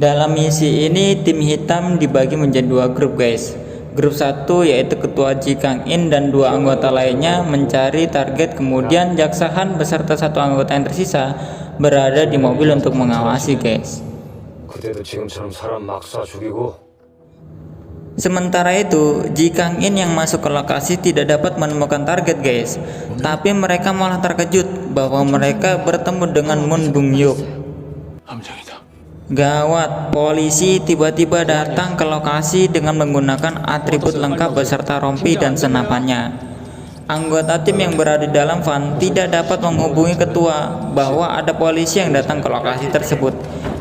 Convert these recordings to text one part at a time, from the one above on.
Dalam misi ini tim hitam dibagi menjadi dua grup guys. Grup satu yaitu ketua Ji Kang In dan dua anggota lainnya mencari target, kemudian Jaksa Han beserta satu anggota yang tersisa berada di mobil untuk mengawasi guys. Sementara itu Ji Kang In yang masuk ke lokasi tidak dapat menemukan target guys, tapi mereka malah terkejut bahwa mereka bertemu dengan Moon Bung Hyuk. Gawat, polisi tiba-tiba datang ke lokasi dengan menggunakan atribut lengkap beserta rompi dan senapannya. Anggota tim yang berada di dalam van tidak dapat menghubungi ketua bahwa ada polisi yang datang ke lokasi tersebut.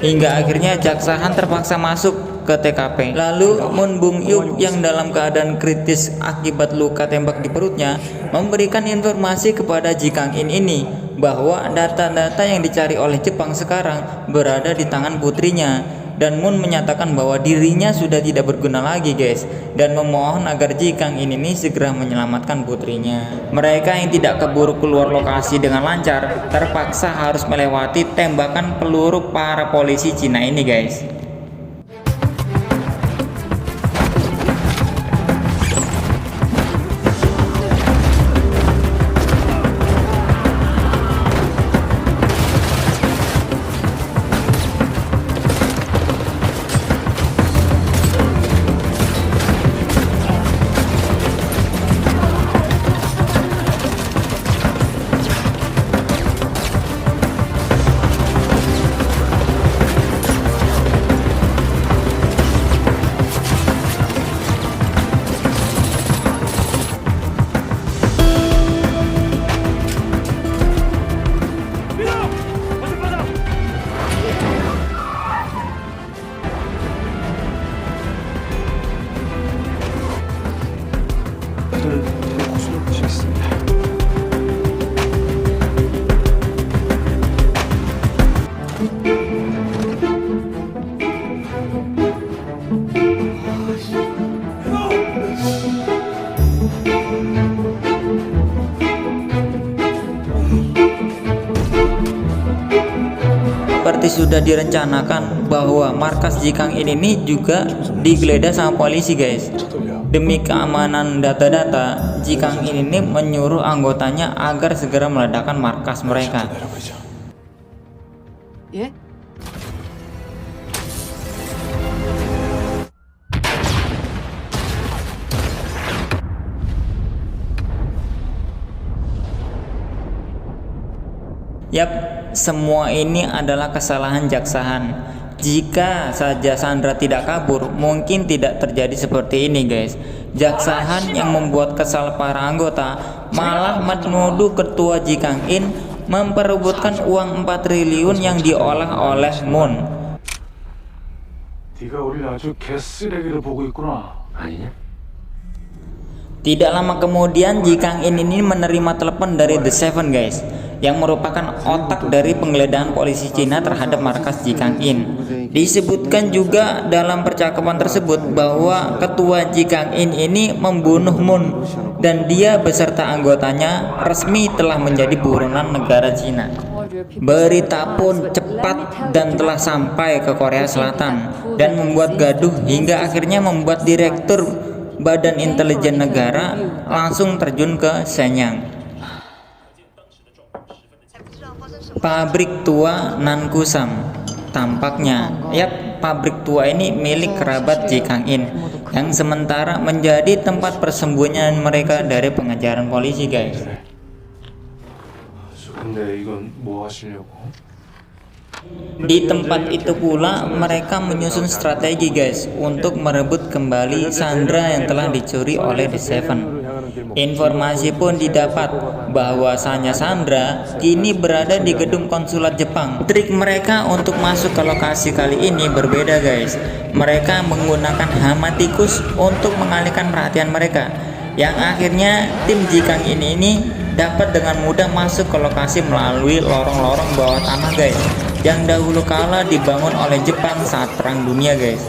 Hingga akhirnya Jaksa Han terpaksa masuk ke TKP. Lalu Moon Bung Hyuk yang dalam keadaan kritis akibat luka tembak di perutnya memberikan informasi kepada Ji Kang In ini bahwa data-data yang dicari oleh Jepang sekarang berada di tangan putrinya, dan Moon menyatakan bahwa dirinya sudah tidak berguna lagi guys, dan memohon agar Ji Kang In ini segera menyelamatkan putrinya. Mereka yang tidak keburu keluar lokasi dengan lancar terpaksa harus melewati tembakan peluru para polisi Cina ini guys. Seperti sudah direncanakan bahwa markas Ji Kang In ini juga digeledah sama polisi guys. Demi keamanan data-data, Ji Kang In ini menyuruh anggotanya agar segera meledakkan markas mereka. Yap, semua ini adalah kesalahan Jaksa Han. Jika saja Sandra tidak kabur, mungkin tidak terjadi seperti ini guys. Jaksa Han yang membuat kesal para anggota malah menuduh ketua Ji Kang In memperebutkan uang 4 triliun yang diolah oleh Moon. Tidak lama kemudian Ji Kang In ini menerima telepon dari The Seven guys, yang merupakan otak dari penggeledahan polisi Cina terhadap markas Ji Kang In. Disebutkan juga dalam percakapan tersebut bahwa ketua Ji Kang In ini membunuh Moon, dan dia beserta anggotanya resmi telah menjadi buronan negara Cina. Berita pun cepat dan telah sampai ke Korea Selatan dan membuat gaduh hingga akhirnya membuat direktur Badan Intelijen Negara langsung terjun ke Shenyang. Pabrik tua Nankusam. Tampaknya pabrik tua ini milik kerabat Ji Kang In, yang sementara menjadi tempat persembunyian mereka dari pengejaran polisi guys. Di tempat itu pula mereka menyusun strategi guys untuk merebut kembali Sandra yang telah dicuri oleh The Seven. Informasi pun didapat bahwasanya Sandra kini berada di gedung konsulat Jepang. Trik mereka untuk masuk ke lokasi kali ini berbeda guys. Mereka menggunakan hama tikus untuk mengalihkan perhatian mereka, yang akhirnya tim Ji Kang ini dapat dengan mudah masuk ke lokasi melalui lorong-lorong bawah tanah guys, yang dahulu kala dibangun oleh Jepang saat Perang Dunia guys.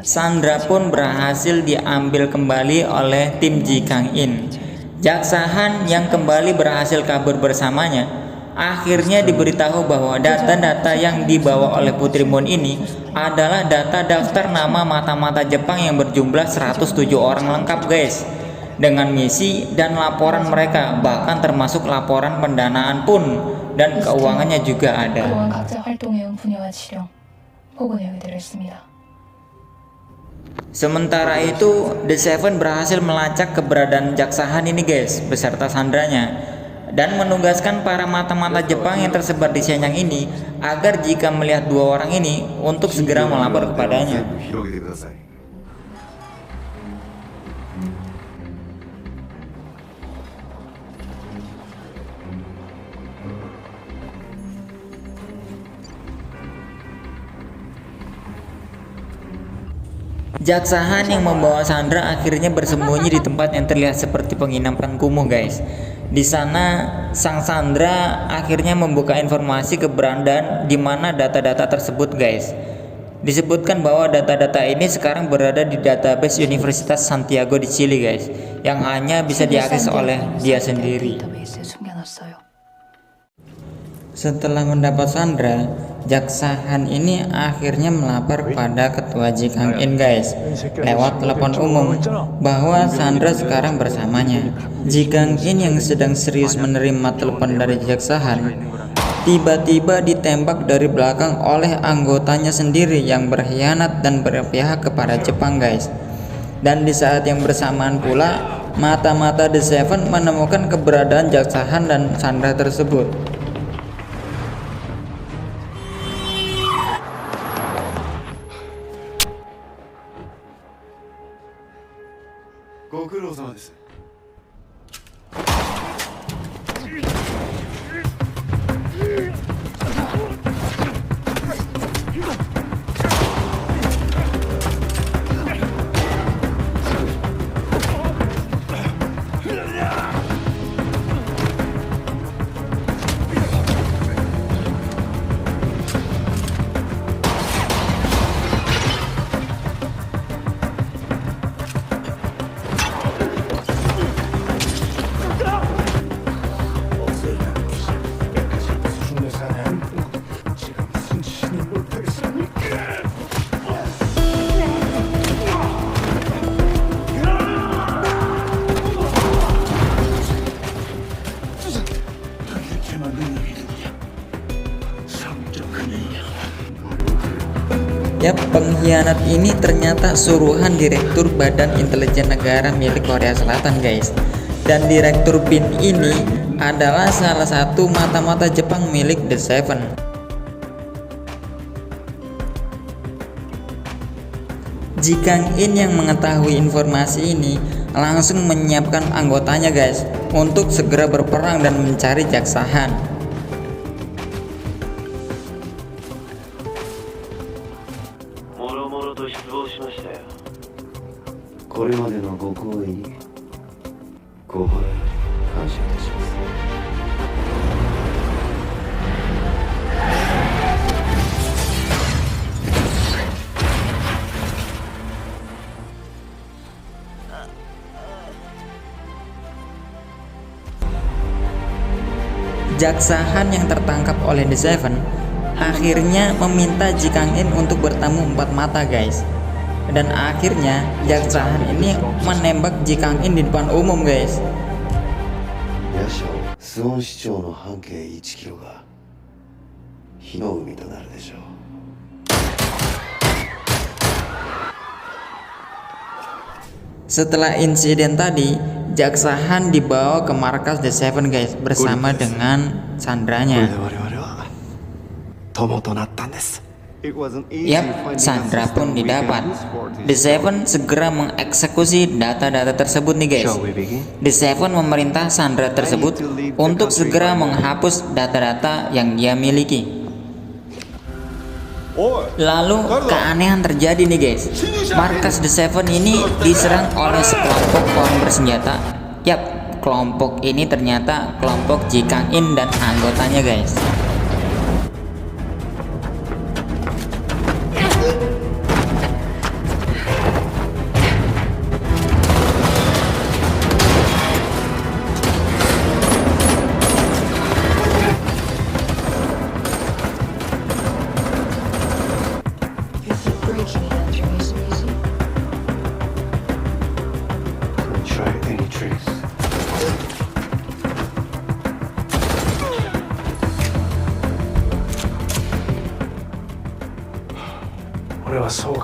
Sandra pun berhasil diambil kembali oleh tim Ji Kang In. Jaksa Han yang kembali berhasil kabur bersamanya akhirnya diberitahu bahwa data-data yang dibawa oleh Putri Moon ini adalah data daftar nama mata-mata Jepang yang berjumlah 107 orang lengkap guys, dengan misi dan laporan mereka, bahkan termasuk laporan pendanaan pun dan keuangannya juga ada. Sementara itu, The Seven berhasil melacak keberadaan Jaksa Han ini guys, beserta Sandranya, dan menugaskan para mata-mata Jepang yang tersebar di Shenyang ini agar jika melihat dua orang ini untuk segera melapor kepadanya. Jaksa Han yang membawa Sandra akhirnya bersembunyi di tempat yang terlihat seperti penginapan kumuh guys. Di sana sang Sandra akhirnya membuka informasi keberadaan di mana data-data tersebut guys. Disebutkan bahwa data-data ini sekarang berada di database Universitas Santiago di Chili guys, yang hanya bisa diakses oleh dia sendiri. Setelah mendapat Sandra, Jaksa Han ini akhirnya melapor pada ketua Ji Kang In guys lewat telepon umum bahwa Sandra sekarang bersamanya. Ji Kang In yang sedang serius menerima telepon dari Jaksa Han tiba-tiba ditembak dari belakang oleh anggotanya sendiri yang berkhianat dan berpihak kepada Jepang guys. Dan di saat yang bersamaan pula mata-mata The Seven menemukan keberadaan Jaksa Han dan Sandra tersebut. Yap, pengkhianat ini ternyata suruhan Direktur Badan Intelijen Negara milik Korea Selatan guys. Dan Direktur BIN ini adalah salah satu mata-mata Jepang milik The Seven. Ji Kang In yang mengetahui informasi ini langsung menyiapkan anggotanya guys untuk segera berperang dan mencari Jaksa Han. Jaksa Han yang tertangkap oleh The Seven akhirnya meminta Ji Kang In untuk bertamu empat mata guys. Dan akhirnya Jaksa Han ini menembak Ji Kang In di depan umum guys. Setelah insiden tadi, Jaksa Han dibawa ke markas The Seven guys bersama dengan Sandranya. Yap, Sandra pun didapat. The Seven segera mengeksekusi data-data tersebut nih guys. The Seven memerintah Sandra tersebut untuk segera menghapus data-data yang dia miliki. Lalu keanehan terjadi nih guys. Markas The Seven ini diserang oleh sekelompok orang bersenjata. Yap, kelompok ini ternyata kelompok Ji Kang In dan anggotanya guys.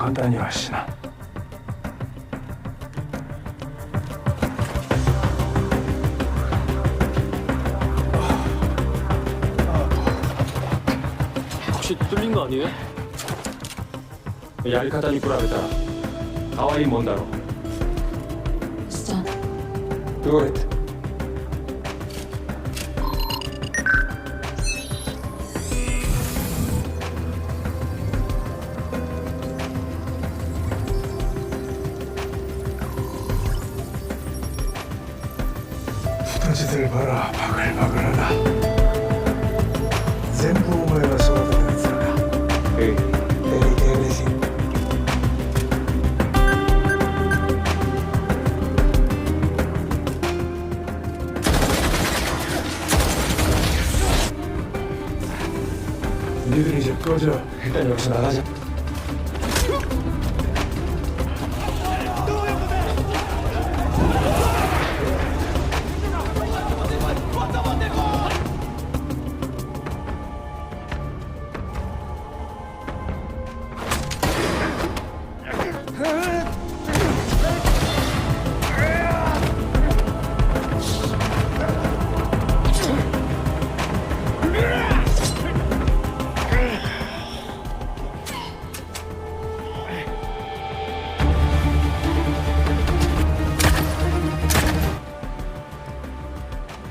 簡単には死なん。혹시 뚫린 거 아니에요? やり方に比べたら可愛いもんだろう。 수전, Do it. 부러지들 봐라, 바글바글하다. 全部お前が育てたやつらか。Anything. 니들이 이제 꺼져. 일단 여기서 나가자.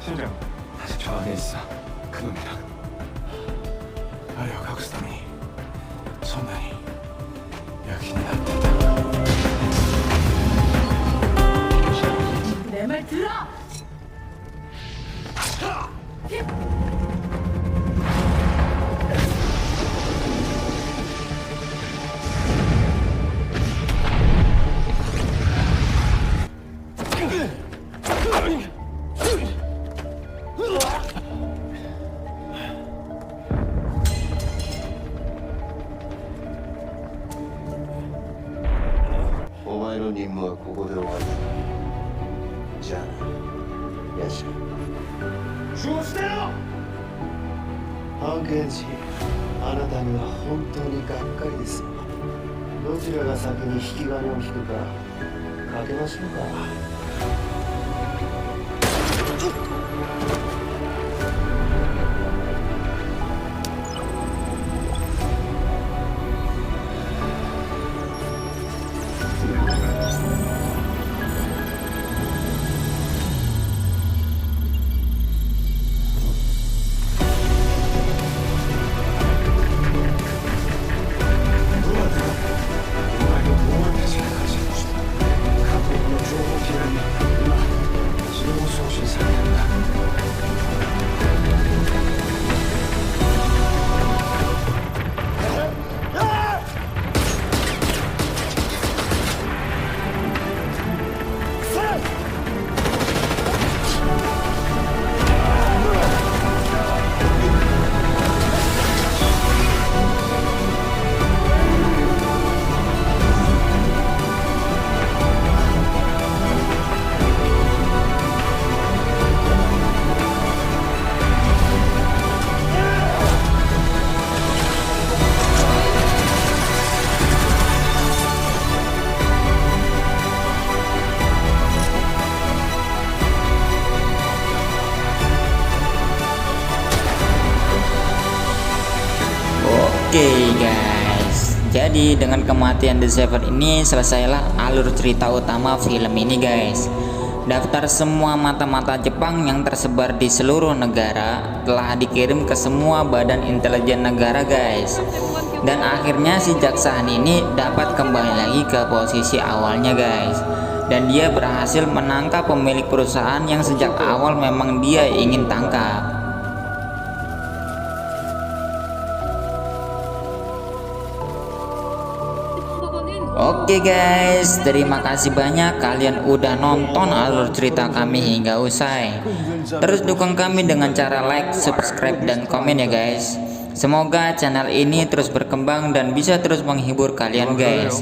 신장, 아직 저 안에 있어. 그놈이랑. 아래 각수ためにそんなに躍起になってた。 내 말 들어! お前の任務はここで終わりだ。じゃあな、ヤシ。そうしてよ。判検士、あなたには本当にがっかりです。どちらが先に引き金を引くかかけましょうか。Oke guys, jadi dengan kematian The Seven ini selesailah alur cerita utama film ini guys. Daftar semua mata-mata Jepang yang tersebar di seluruh negara telah dikirim ke semua badan intelijen negara guys. Dan akhirnya si jaksa ini dapat kembali lagi ke posisi awalnya guys. Dan dia berhasil menangkap pemilik perusahaan yang sejak awal memang dia ingin tangkap. Oke guys, terima kasih banyak kalian udah nonton alur cerita kami hingga usai. Terus dukung kami dengan cara like, subscribe, dan komen ya guys. Semoga channel ini terus berkembang dan bisa terus menghibur kalian guys.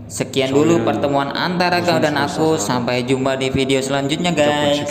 Sekian dulu pertemuan antara kau dan aku. Sampai jumpa di video selanjutnya guys.